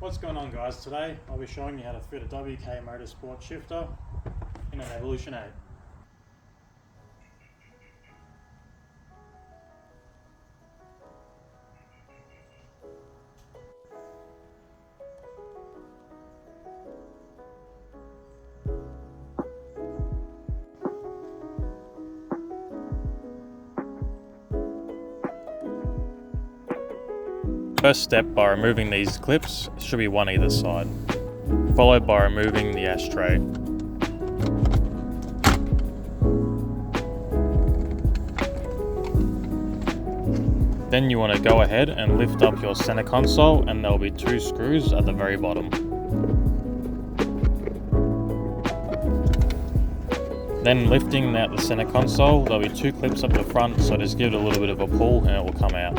What's going on, guys? Today I'll be showing you how to fit a Wk Motorsport shifter in an Evolution 8. First step, by removing these clips, should be one either side, followed by removing the ashtray. Then you want to go ahead and lift up your center console, and there will be two screws at the very bottom. Then lifting out the center console, there will be two clips up the front, so just give it a little bit of a pull and it will come out.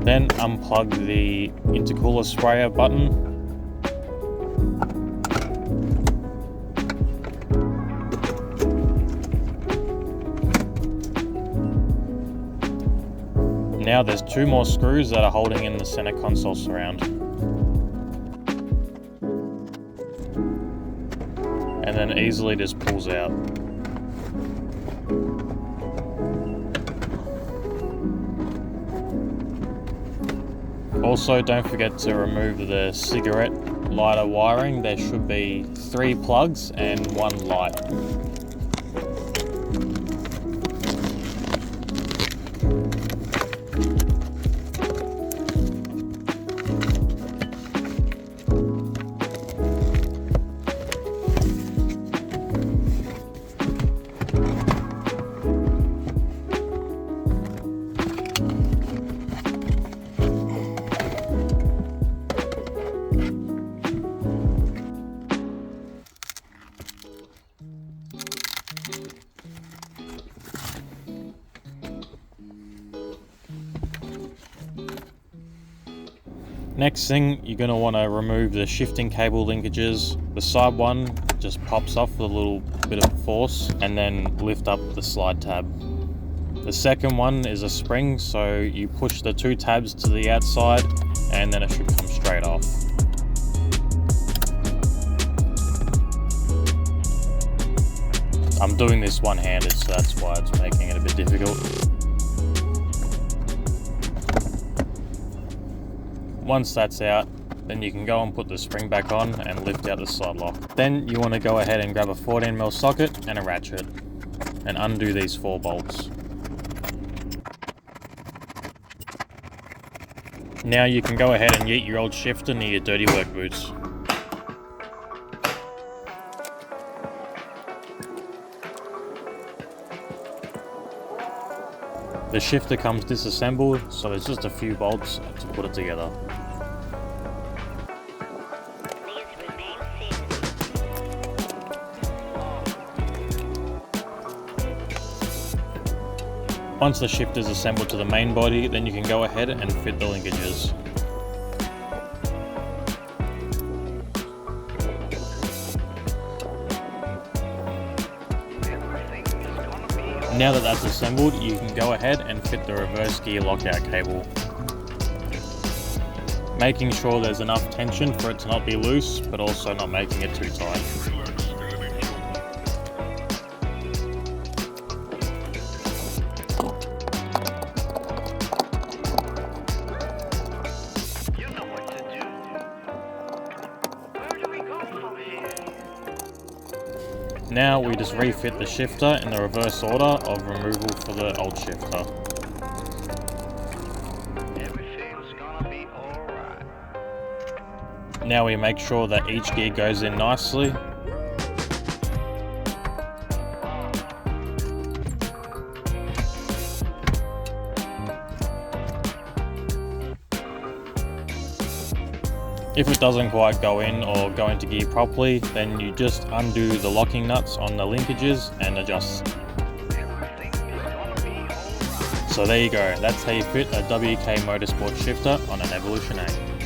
Then unplug the intercooler sprayer button. Now there's two more screws that are holding in the center console surround. And then easily just pulls out. Also, don't forget to remove the cigarette lighter wiring. There should be 3 plugs and 1 light. Next thing, you're going to want to remove the shifting cable linkages. The side one just pops off with a little bit of force, and then lift up the slide tab. The second one is a spring, so you push the 2 tabs to the outside and then it should come straight off. I'm doing this one-handed, so that's why it's making it a bit difficult. Once that's out, then you can go and put the spring back on and lift out the slide lock. Then you want to go ahead and grab a 14mm socket and a ratchet and undo these 4 bolts. Now you can go ahead and yeet your old shifter near your dirty work boots. The shifter comes disassembled, so there's just a few bolts to put it together. Once the shifter is assembled to the main body, then you can go ahead and fit the linkages. Now that that's assembled, you can go ahead and fit the reverse gear lockout cable. Making sure there's enough tension for it to not be loose, but also not making it too tight. Now we just refit the shifter in the reverse order of removal for the old shifter. Everything's gonna be alright. Now we make sure that each gear goes in nicely. If it doesn't quite go in or go into gear properly, then you just undo the locking nuts on the linkages and adjust. So there you go, that's how you fit a WK Motorsport shifter on an Evolution 8.